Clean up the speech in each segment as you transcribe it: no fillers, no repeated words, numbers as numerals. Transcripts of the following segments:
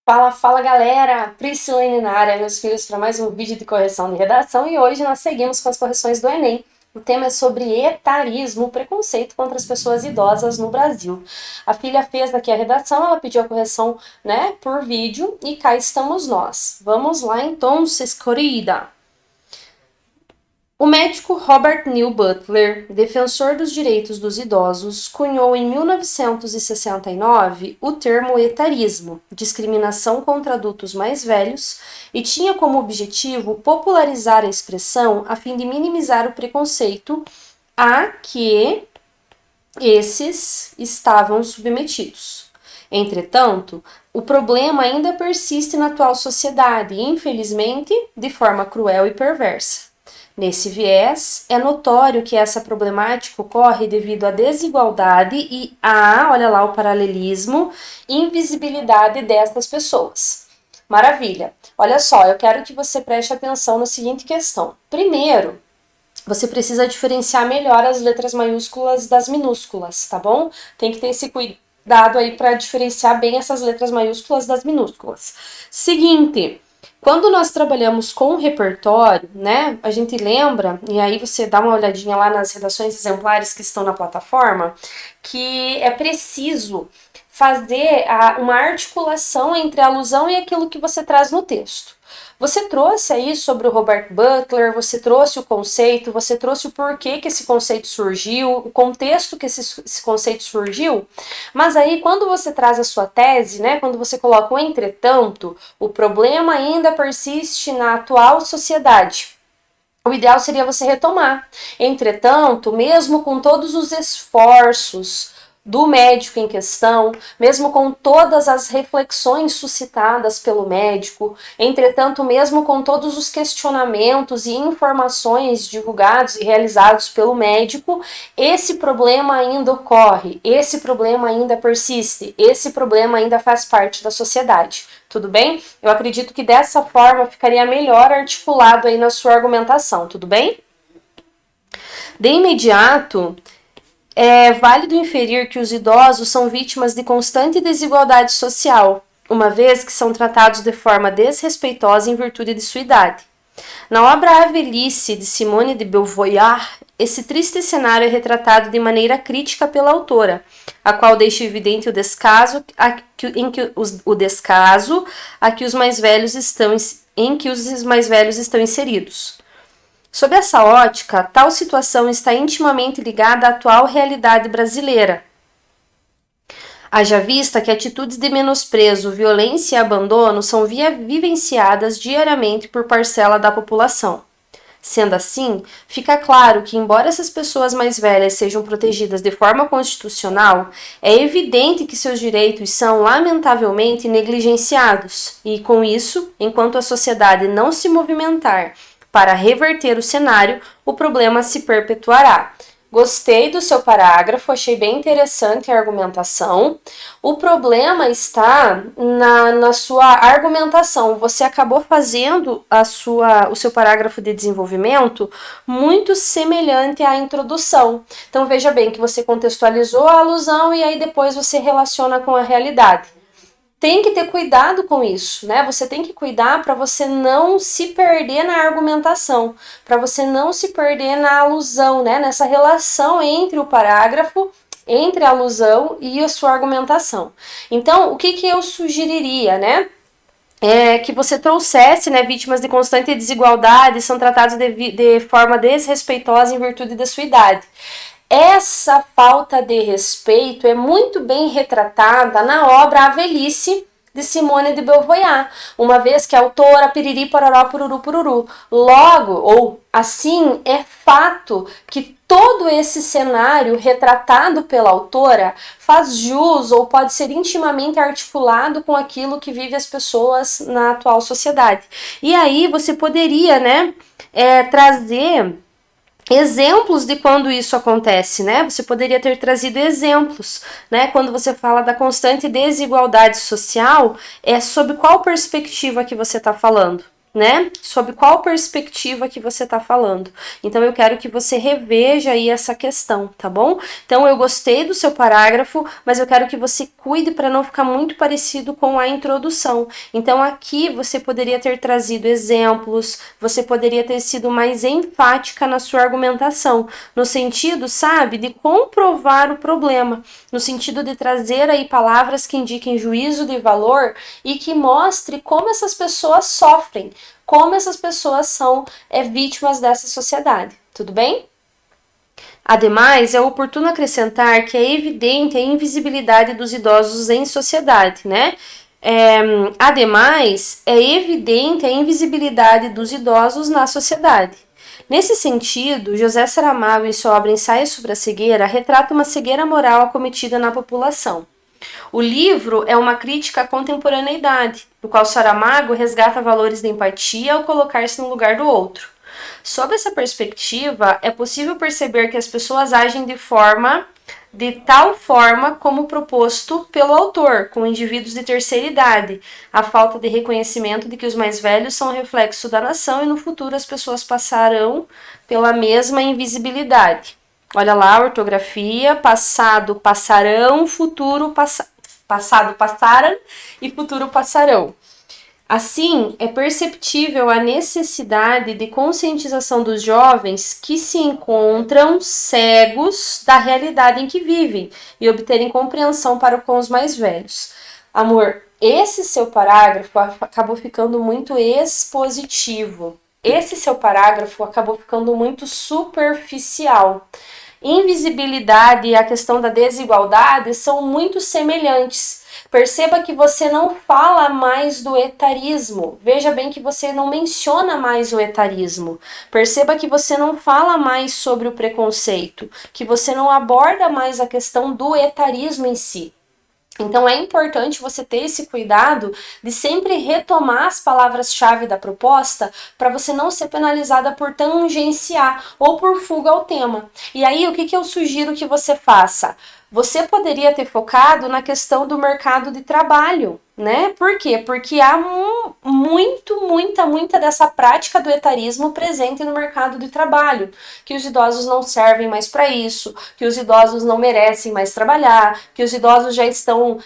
Fala, fala galera! Priscilene na área, meus filhos, para mais um vídeo de correção de redação e hoje nós seguimos com as correções do Enem. O tema é sobre etarismo, preconceito contra as pessoas idosas no Brasil. A filha fez aqui a redação, ela pediu a correção, né, por vídeo e cá estamos nós. Vamos lá então, querida! O médico Robert Neil Butler, defensor dos direitos dos idosos, cunhou em 1969 o termo etarismo, discriminação contra adultos mais velhos, e tinha como objetivo popularizar a expressão a fim de minimizar o preconceito a que esses estavam submetidos. Entretanto, o problema ainda persiste na atual sociedade, infelizmente, de forma cruel e perversa. Nesse viés, é notório que essa problemática ocorre devido à desigualdade e olha lá o paralelismo, invisibilidade dessas pessoas. Maravilha. Olha só, eu quero que você preste atenção na seguinte questão. Primeiro, você precisa diferenciar melhor as letras maiúsculas das minúsculas, tá bom? Tem que ter esse cuidado aí para diferenciar bem essas letras maiúsculas das minúsculas. Seguinte, quando nós trabalhamos com repertório, né, a gente lembra, e aí você dá uma olhadinha lá nas redações exemplares que estão na plataforma, que é preciso fazer uma articulação entre a alusão e aquilo que você traz no texto. Você trouxe aí sobre o Robert Butler, você trouxe o conceito, você trouxe o porquê que esse conceito surgiu, o contexto que esse conceito surgiu, mas aí quando você traz a sua tese, né, quando você coloca o entretanto, o problema ainda persiste na atual sociedade. O ideal seria você retomar. Entretanto, mesmo com todos os esforços do médico em questão, mesmo com todas as reflexões suscitadas pelo médico, entretanto, mesmo com todos os questionamentos e informações divulgados e realizados pelo médico, esse problema ainda ocorre, esse problema ainda persiste, esse problema ainda faz parte da sociedade. Tudo bem? Eu acredito que dessa forma ficaria melhor articulado aí na sua argumentação, tudo bem? De imediato, é válido inferir que os idosos são vítimas de constante desigualdade social, uma vez que são tratados de forma desrespeitosa em virtude de sua idade. Na obra A Velhice, de Simone de Beauvoir, esse triste cenário é retratado de maneira crítica pela autora, a qual deixa evidente o descaso a que os mais velhos estão inseridos. Sob essa ótica, tal situação está intimamente ligada à atual realidade brasileira. Haja vista que atitudes de menosprezo, violência e abandono são vivenciadas diariamente por parcela da população. Sendo assim, fica claro que, embora essas pessoas mais velhas sejam protegidas de forma constitucional, é evidente que seus direitos são, lamentavelmente, negligenciados, e, com isso, enquanto a sociedade não se movimentar para reverter o cenário, o problema se perpetuará. Gostei do seu parágrafo, achei bem interessante a argumentação. O problema está na sua argumentação. Você acabou fazendo o seu parágrafo de desenvolvimento muito semelhante à introdução. Então veja bem que você contextualizou a alusão e aí depois você relaciona com a realidade. Tem que ter cuidado com isso, né? Você tem que cuidar para você não se perder na argumentação, para você não se perder na alusão, né? Nessa relação entre o parágrafo, entre a alusão e a sua argumentação. Então, o que eu sugeriria, né? É que você trouxesse, né, vítimas de constante desigualdade são tratados de forma desrespeitosa em virtude da sua idade. Essa falta de respeito é muito bem retratada na obra A Velhice, de Simone de Beauvoir, uma vez que a autora piriri pororó pururu pururu. Logo, ou assim, é fato que todo esse cenário retratado pela autora faz jus ou pode ser intimamente articulado com aquilo que vive as pessoas na atual sociedade. E aí você poderia, né, trazer exemplos de quando isso acontece, né? Você poderia ter trazido exemplos, né? Quando você fala da constante desigualdade social, é sob qual perspectiva que você está falando? né? Sob qual perspectiva que você está falando. Então eu quero que você reveja aí essa questão, tá bom? Então eu gostei do seu parágrafo, mas eu quero que você cuide para não ficar muito parecido com a introdução. Então aqui você poderia ter trazido exemplos, você poderia ter sido mais enfática na sua argumentação, no sentido, sabe, de comprovar o problema, no sentido de trazer aí palavras que indiquem juízo de valor e que mostre como essas pessoas sofrem, como essas pessoas são vítimas dessa sociedade, tudo bem? Ademais, é oportuno acrescentar que é evidente a invisibilidade dos idosos em sociedade, né? Ademais, é evidente a invisibilidade dos idosos na sociedade. Nesse sentido, José Saramago, em sua obra Ensaio sobre a Cegueira, retrata uma cegueira moral acometida na população. O livro é uma crítica à contemporaneidade, no qual Saramago resgata valores de empatia ao colocar-se no lugar do outro. Sob essa perspectiva, é possível perceber que as pessoas agem de tal forma como proposto pelo autor, com indivíduos de terceira idade, a falta de reconhecimento de que os mais velhos são reflexo da nação e no futuro as pessoas passarão pela mesma invisibilidade. Olha lá a ortografia, passado passarão, passado passaram e futuro passarão. Assim, é perceptível a necessidade de conscientização dos jovens que se encontram cegos da realidade em que vivem e obterem compreensão para com os mais velhos. Amor, esse seu parágrafo acabou ficando muito expositivo. Esse seu parágrafo acabou ficando muito superficial. Invisibilidade e a questão da desigualdade são muito semelhantes. Perceba que você não fala mais do etarismo. Veja bem que você não menciona mais o etarismo. Perceba que você não fala mais sobre o preconceito, que você não aborda mais a questão do etarismo em si. Então é importante você ter esse cuidado de sempre retomar as palavras-chave da proposta para você não ser penalizada por tangenciar ou por fuga ao tema. E aí o que eu sugiro que você faça? Você poderia ter focado na questão do mercado de trabalho, né? Por quê? Porque há muita dessa prática do etarismo presente no mercado de trabalho, que os idosos não servem mais para isso, que os idosos não merecem mais trabalhar, que os idosos já estão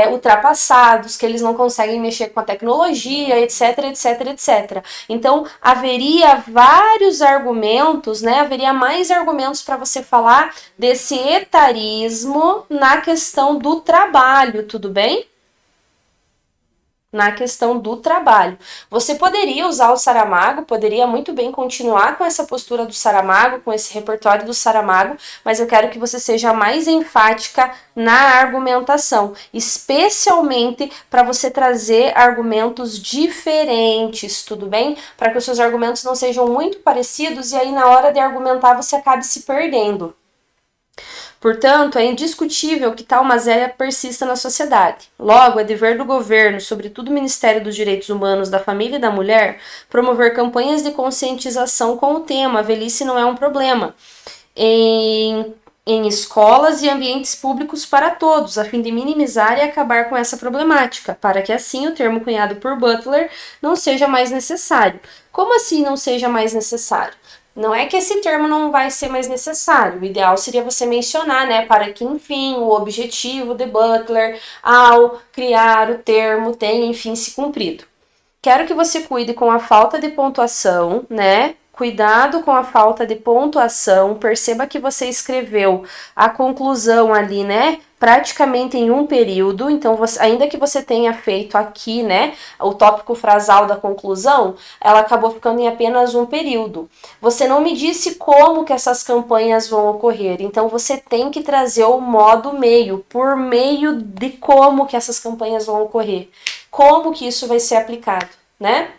ultrapassados, que eles não conseguem mexer com a tecnologia, etc, etc, etc. Então, haveria vários argumentos, né? Haveria mais argumentos para você falar desse etarismo na questão do trabalho, tudo bem? Na questão do trabalho. Você poderia usar o Saramago, poderia muito bem continuar com essa postura do Saramago, com esse repertório do Saramago, mas eu quero que você seja mais enfática na argumentação, especialmente para você trazer argumentos diferentes, tudo bem? Para que os seus argumentos não sejam muito parecidos e aí na hora de argumentar você acabe se perdendo. Portanto, é indiscutível que tal mazela persista na sociedade. Logo, é dever do governo, sobretudo o Ministério dos Direitos Humanos, da Família e da Mulher, promover campanhas de conscientização com o tema "A velhice não é um problema" em escolas e ambientes públicos para todos, a fim de minimizar e acabar com essa problemática, para que assim o termo cunhado por Butler não seja mais necessário. Como assim não seja mais necessário? Não é que esse termo não vai ser mais necessário, o ideal seria você mencionar, né, para que, enfim, o objetivo de Butler ao criar o termo tenha, enfim, se cumprido. Quero que você cuide com a falta de pontuação, né, cuidado com a falta de pontuação, perceba que você escreveu a conclusão ali, né, praticamente em um período, então ainda que você tenha feito aqui, né, o tópico frasal da conclusão, ela acabou ficando em apenas um período. Você não me disse como que essas campanhas vão ocorrer, então você tem que trazer o modo meio, por meio de como que essas campanhas vão ocorrer, como que isso vai ser aplicado, né?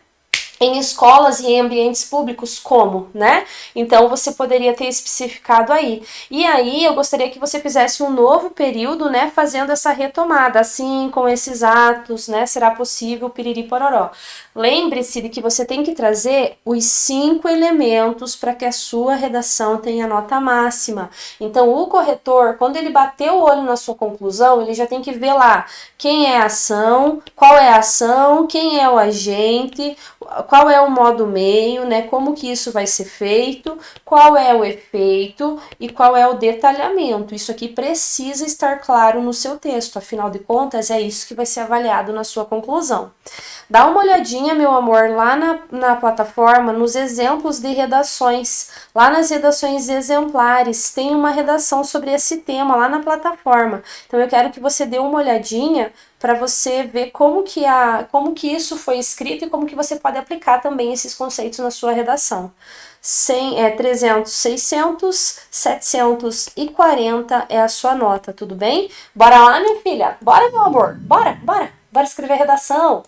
Em escolas e em ambientes públicos, como, né? Então, você poderia ter especificado aí. E aí, eu gostaria que você fizesse um novo período, né? Fazendo essa retomada, assim, com esses atos, né? Será possível, piriri pororó. Lembre-se de que você tem que trazer os 5 elementos para que a sua redação tenha nota máxima. Então, o corretor, quando ele bater o olho na sua conclusão, ele já tem que ver lá quem é a ação, qual é a ação, quem é o agente, qual é o modo meio, né? Como que isso vai ser feito, qual é o efeito e qual é o detalhamento. Isso aqui precisa estar claro no seu texto, afinal de contas, é isso que vai ser avaliado na sua conclusão. Dá uma olhadinha, meu amor, lá na plataforma, nos exemplos de redações. Lá nas redações exemplares, tem uma redação sobre esse tema lá na plataforma. Então eu quero que você dê uma olhadinha para você ver como que isso foi escrito e como que você pode aplicar também esses conceitos na sua redação. 300, 600, 740 é a sua nota, tudo bem? Bora lá, minha filha? Bora, meu amor? Bora escrever redação!